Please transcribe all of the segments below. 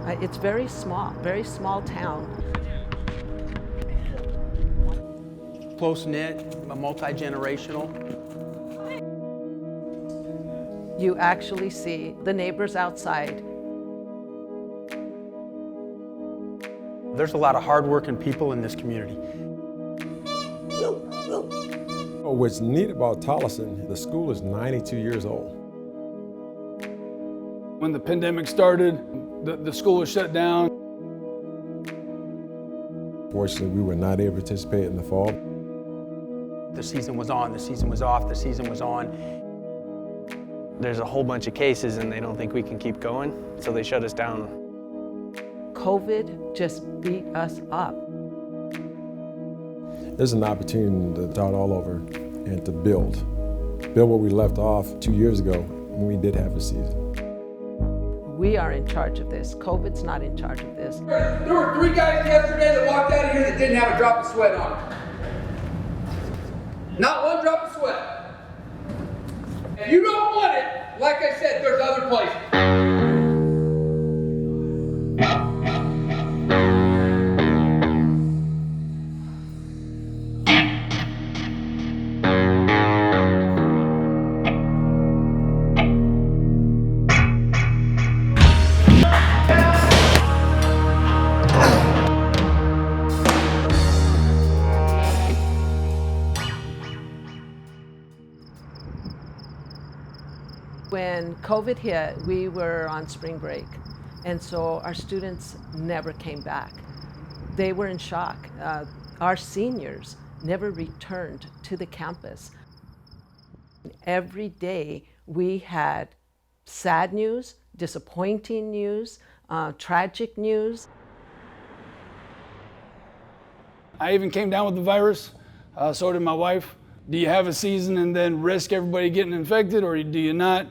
It's very small town. Close-knit, multi-generational. You actually see the neighbors outside. There's a lot of hard-working people in this community. What's neat about Tolleson, the school is 92 years old. When the pandemic started, the school was shut down. Fortunately, we were not able to participate in the fall. The season was on, the season was off, the season was on. There's a whole bunch of cases and they don't think we can keep going, so they shut us down. COVID just beat us up. There's an opportunity to start all over and to build what we left off 2 years ago when we did have a season. We are in charge of this. COVID's not in charge of this. There were 3 guys yesterday that walked out of here that didn't have a drop of sweat on them. Not one drop of sweat. If you don't want it, like I said, there's other places. When COVID hit, we were on spring break, and so our students never came back. They were in shock. Our seniors never returned to the campus. Every day we had sad news, disappointing news, tragic news. I even came down with the virus, so did my wife. Do you have a season and then risk everybody getting infected, or do you not?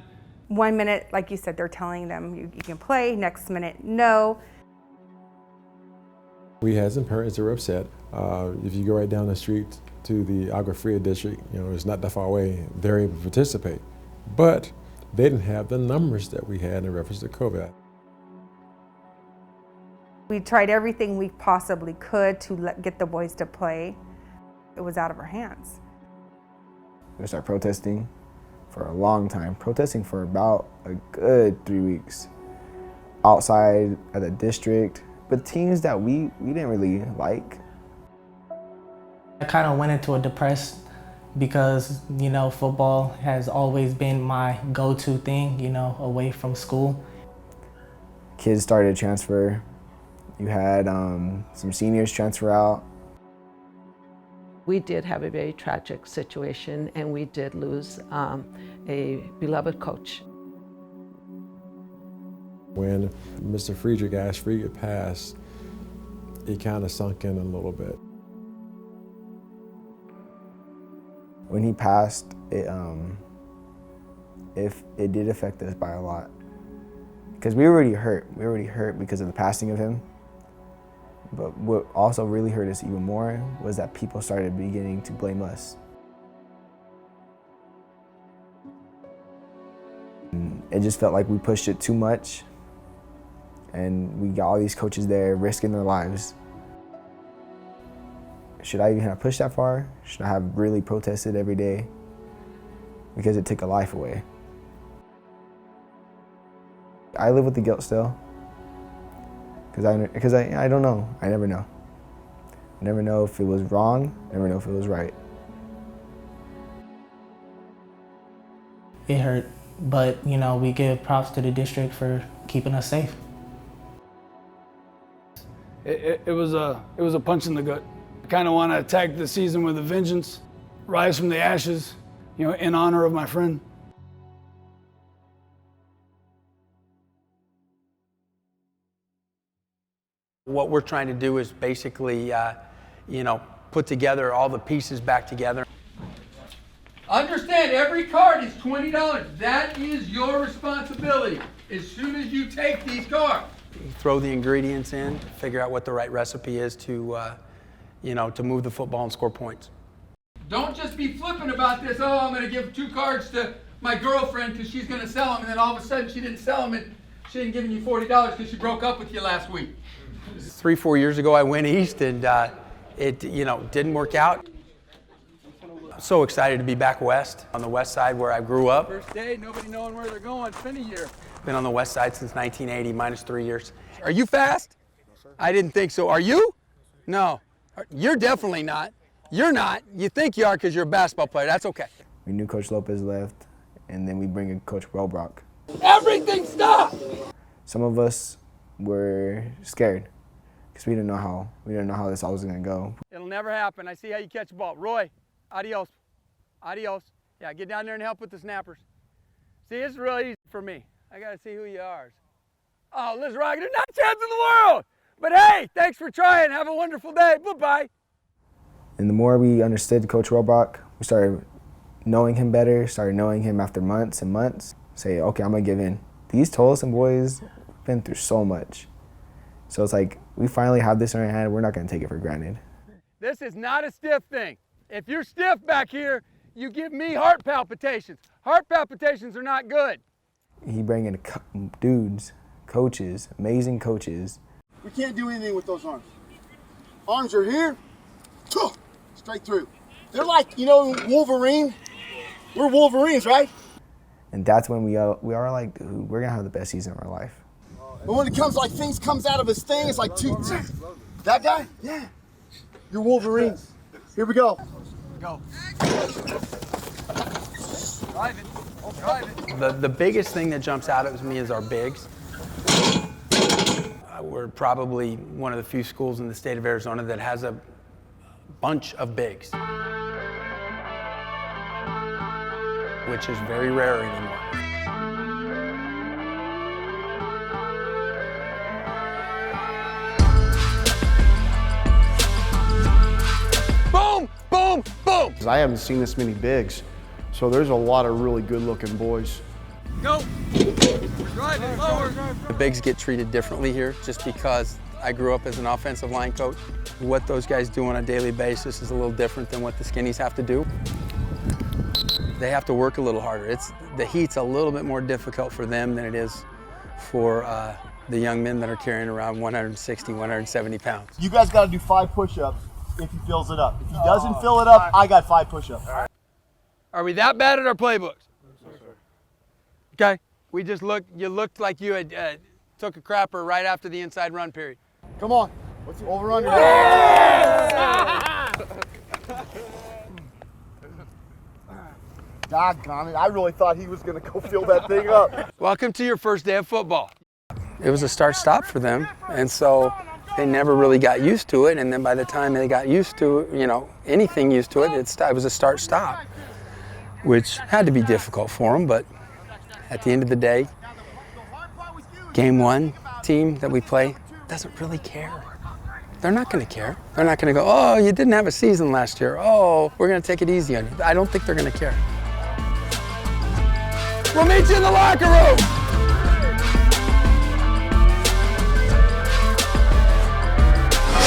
1 minute, like you said, they're telling them you can play, next minute, no. We had some parents that were upset. If you go right down the street to the Agua Fria district, it's not that far away, they're able to participate. But they didn't have the numbers that we had in reference to COVID. We tried everything we possibly could to get the boys to play. It was out of our hands. We started protesting for a long time, protesting for about a good 3 weeks outside of the district, but teams that we didn't really like. I kind of went into a depressed because, football has always been my go-to thing, away from school. Kids started to transfer. You had some seniors transfer out. We did have a very tragic situation, and we did lose a beloved coach. When Mr. Friedrich asked for you to pass, it kind of sunk in a little bit. When he passed, it did affect us by a lot. Because we were already hurt. We were already hurt because of the passing of him. But what also really hurt us even more was that people started beginning to blame us. And it just felt like we pushed it too much, and we got all these coaches there risking their lives. Should I even have pushed that far? Should I have really protested every day? Because it took a life away. I live with the guilt still. Because I don't know. I never know. I never know if it was wrong. I never know if it was right. It hurt, but we give props to the district for keeping us safe. It was a punch in the gut. I kind of want to attack the season with a vengeance, rise from the ashes, in honor of my friend. What we're trying to do is basically, put together all the pieces back together. Understand, every card is $20. That is your responsibility as soon as you take these cards. You throw the ingredients in, figure out what the right recipe is to move the football and score points. Don't just be flippant about this. Oh, I'm going to give 2 cards to my girlfriend because she's going to sell them, and then all of a sudden she didn't sell them, and She ain't giving you $40 because she broke up with you last week. 3-4 years ago, I went east, and it didn't work out. I'm so excited to be back west, on the west side where I grew up. First day, nobody knowing where they're going. It's been a year. Been on the west side since 1980, minus 3 years. Are you fast? No, sir. I didn't think so. Are you? No. You're definitely not. You're not. You think you are because you're a basketball player. That's okay. We knew Coach Lopez left, and then we bring in Coach Welbrock. Everything stopped! Some of us were scared because we didn't know how this all was gonna go. It'll never happen. I see how you catch the ball. Roy, adios. Adios. Yeah, get down there and help with the snappers. See, it's really easy for me. I gotta see who you are. Oh, let's rock it. There's not a chance in the world! But hey, thanks for trying. Have a wonderful day. Bye-bye. And the more we understood Coach Welbrock, we started knowing him better, started knowing him after months and months. Say, okay, I'm gonna give in. These Tolleson boys have been through so much. So it's like, we finally have this in our hand, we're not gonna take it for granted. This is not a stiff thing. If you're stiff back here, you give me heart palpitations. Heart palpitations are not good. He bring in dudes, coaches, amazing coaches. We can't do anything with those arms. Arms are here, straight through. They're like, Wolverine. We're Wolverines, right? And that's when we are like, dude, we're gonna have the best season of our life. But when it comes like things comes out of his thing, it's like that guy? Yeah. You're Wolverines. Here we go. Go. Drive it. Drive it. The biggest thing that jumps out at me is our bigs. We're probably one of the few schools in the state of Arizona that has a bunch of bigs, which is very rare anymore. Boom, boom, boom. I haven't seen this many bigs, so there's a lot of really good-looking boys. Go. Drive it lower. The bigs get treated differently here just because I grew up as an offensive line coach. What those guys do on a daily basis is a little different than what the skinnies have to do. They have to work a little harder. The heat's a little bit more difficult for them than it is for the young men that are carrying around 160, 170 pounds. You guys got to do 5 push-ups if he fills it up. If he doesn't fill it up, I got 5 push-ups. Are we that bad at our playbooks? Okay. We just you looked like you had took a crapper right after the inside run period. Come on. What's the over-under? Doggone it. I really thought he was going to go fill that thing up. Welcome to your first day of football. It was a start-stop for them, and so they never really got used to it, and then by the time they got used to it, anything used to it, it was a start-stop, which had to be difficult for them, but at the end of the day, game one team that we play doesn't really care. They're not going to care. They're not going to go, oh, you didn't have a season last year. Oh, we're going to take it easy on you. I don't think they're going to care. We'll meet you in the locker room.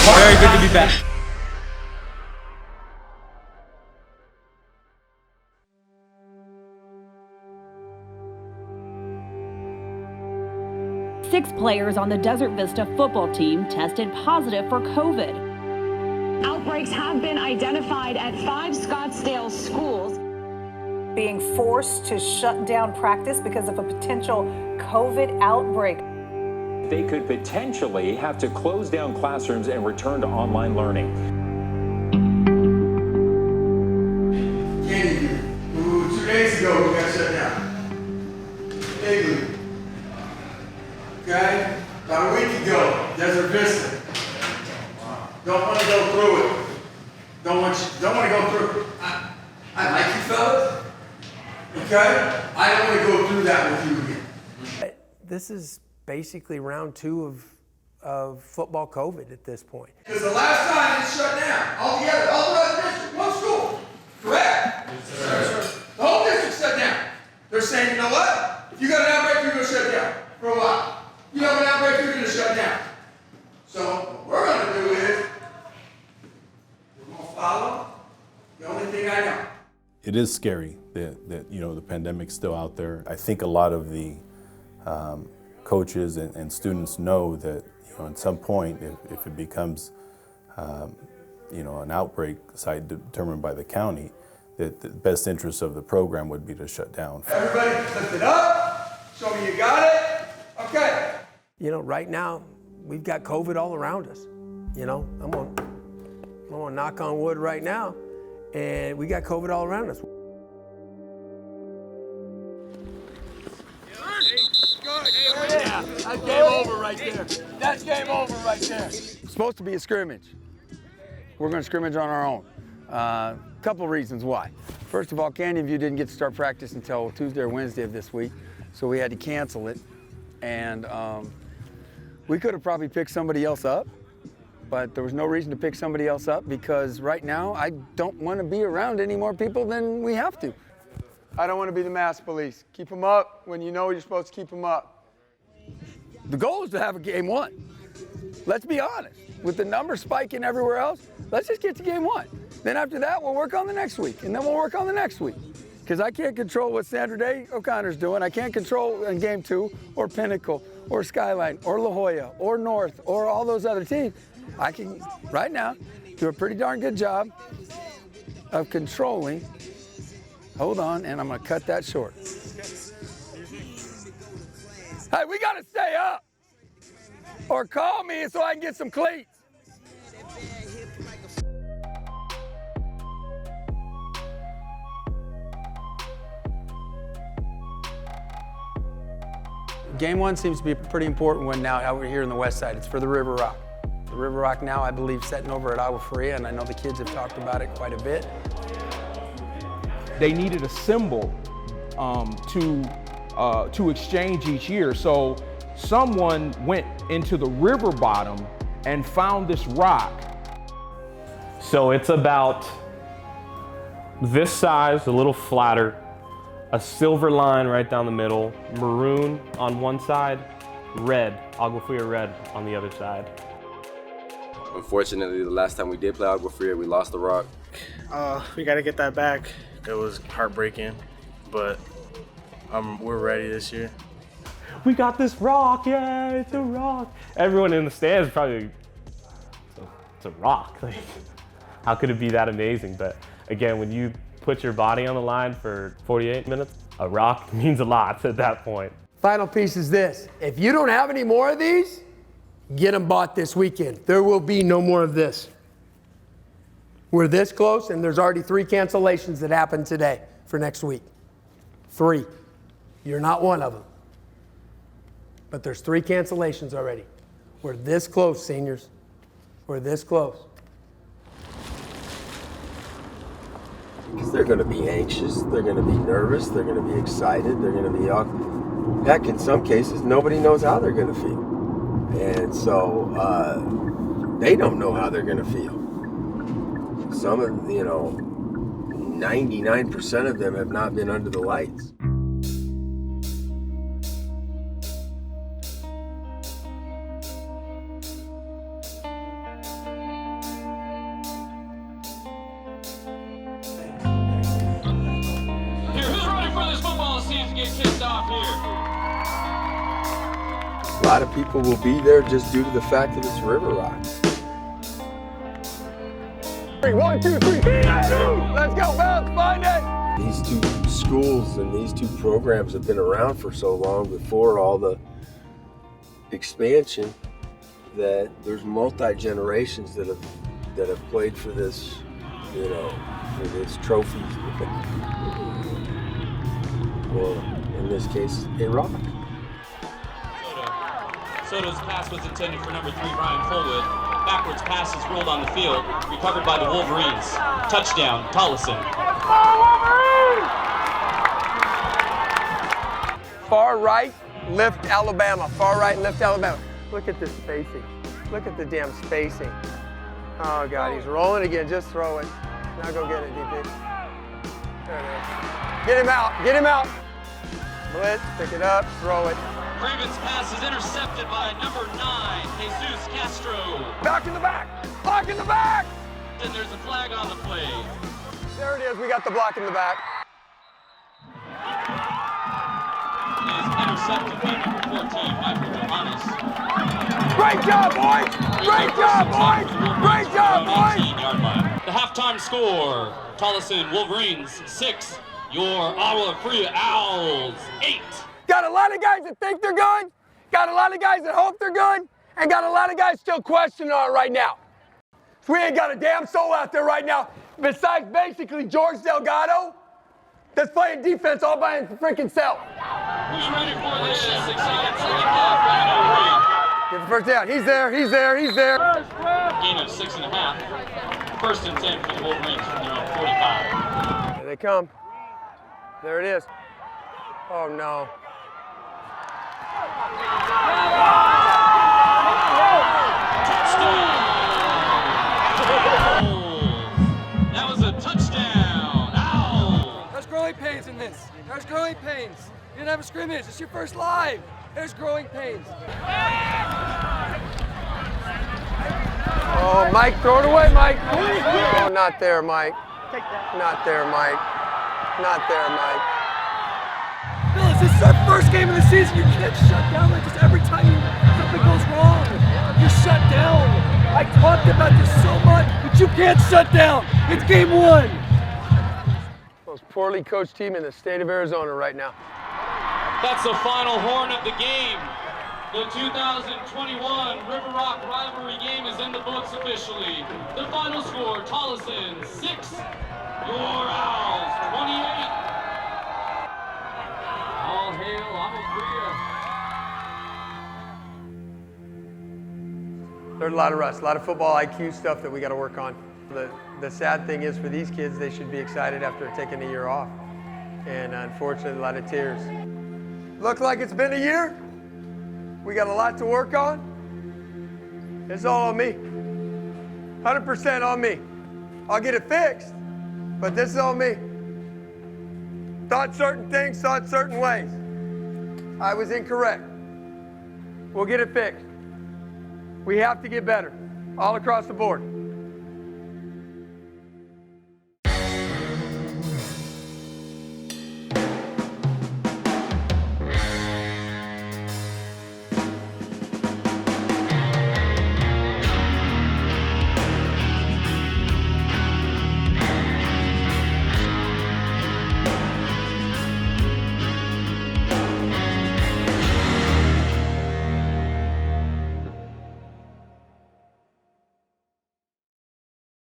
Very good to be back. Six players on the Desert Vista football team tested positive for COVID. Outbreaks have been identified at 5 Scottsdale schools. Being forced to shut down practice because of a potential COVID outbreak. They could potentially have to close down classrooms and return to online learning. Candy, 2 days ago we got shut down. Igloo. Okay? About a week ago, Desert Vista. Don't want to go through it. Don't want to go through it. I like you fellas. Okay? I don't want to go through that with you again. This is basically round 2 of football COVID at this point. Because the last time it's shut down, all the rest of the district, one school. Correct? Yes, sir. The whole district shut down. They're saying, you know what? If you got an outbreak, you're going to shut down for a while. You have an outbreak, you're going to shut down. So what we're going to do is we're going to follow the only thing I know. It is scary that the pandemic's still out there. I think a lot of the coaches and students know that, at some point, if it becomes, an outbreak site determined by the county, that the best interest of the program would be to shut down. Everybody lift it up. Show me you got it. Okay. Right now, we've got COVID all around us. I'm gonna knock on wood right now, and we got COVID all around us. Yeah, that's game over right there. That's game over right there. It's supposed to be a scrimmage. We're going to scrimmage on our own. Couple reasons why. First of all, Canyon View didn't get to start practice until Tuesday or Wednesday of this week, so we had to cancel it. And we could have probably picked somebody else up, but there was no reason to pick somebody else up because right now I don't want to be around any more people than we have to. I don't want to be the mask police. Keep them up when you know you're supposed to keep them up. The goal is to have a game one. Let's be honest. With the numbers spiking everywhere else, let's just get to game one. Then after that, we'll work on the next week, and then we'll work on the next week. Because I can't control what Sandra Day O'Connor's doing. I can't control in game 2 or Pinnacle or Skyline or La Jolla or North or all those other teams. I can, right now, do a pretty darn good job of controlling. Hold on, and I'm going to cut that short. Hey, we got to stay up. Or call me so I can get some cleats. Game one seems to be a pretty important one now out here in the west side. It's for the River Rock. The River Rock now, I believe, setting over at Agua Fria, and I know the kids have talked about it quite a bit. They needed a symbol to exchange each year. So someone went into the river bottom and found this rock. So it's about this size, a little flatter, a silver line right down the middle, maroon on one side, red, Agua Fria red on the other side. Unfortunately, the last time we did play Agua Fria, we lost the rock. We got to get that back. It was heartbreaking, but we're ready this year. We got this rock, yeah, it's a rock. Everyone in the stands probably, it's a rock. Like, how could it be that amazing? But again, when you put your body on the line for 48 minutes, a rock means a lot at that point. Final piece is this. If you don't have any more of these, get them bought this weekend. There will be no more of this. We're this close, and there's already 3 cancellations that happened today for next week. 3. You're not one of them. But there's 3 cancellations already. We're this close, seniors. We're this close. Because they're going to be anxious, they're going to be nervous, they're going to be excited, they're going to be, heck, in some cases, nobody knows how they're going to feel. And so they don't know how they're going to feel. Some of, 99% of them have not been under the lights. A lot of people will be there just due to the fact that it's River Rock. 1, 2, 3, let's go, Bounce, find it! These 2 schools and these 2 programs have been around for so long before all the expansion that there's multi-generations that have played for this, for this trophy. Or in this case, a rock. Soto's pass was intended for number 3, Ryan Fullwood. Backwards pass is ruled on the field, recovered by the Wolverines. Touchdown, Tolleson. Far right, lift Alabama. Far right, lift Alabama. Look at this spacing. Look at the damn spacing. Oh, God, he's rolling again. Just throw it. Now go get it, DP. There it is. Get him out. Get him out. Blitz, pick it up, throw it. Ravens pass is intercepted by number 9, Jesus Castro. Back in the back. Block in the back. And there's a flag on the play. There it is. We got the block in the back. It is intercepted by number 14, Michael Giannis. Great job, boys! Great job, boys! Great job, boys! 18-yard line. The halftime score, Tolleson Wolverines 6, your Agua Fria Owls 8. Got a lot of guys that think they're good, got a lot of guys that hope they're good, and got a lot of guys still questioning on it right now. We ain't got a damn soul out there right now, besides basically George Delgado, that's playing defense all by his freaking self. Who's ready for this exciting second half? Get the first down. He's there, he's there, he's there. Gain of 6.5. First and 10 for the Wolverines from their own 45. Here they come. There it is. Oh no. That was a touchdown. Ow! There's growing pains in this. There's growing pains. You didn't have a scrimmage. It's your first live. There's growing pains. Oh, Mike, throw it away, Mike. Oh, not there, Mike. Not there, Mike. Not there, Mike. Billis, this is our first game of the season. You can't shut down like this every time something goes wrong. You shut down. I talked about this so much, but you can't shut down. It's game one. Most poorly coached team in the state of Arizona right now. That's the final horn of the game. The 2021 River Rock rivalry game is in the books officially. The final score, Tolleson 6, your Owls 28. All hail Agua Fria. There's a lot of rust, a lot of football IQ stuff that we got to work on. The sad thing is for these kids, they should be excited after taking a year off. And unfortunately, a lot of tears. Look like it's been a year. We got a lot to work on. It's all on me. 100% on me. I'll get it fixed, but this is on me. Thought certain things, thought certain ways. I was incorrect. We'll get it fixed. We have to get better all across the board.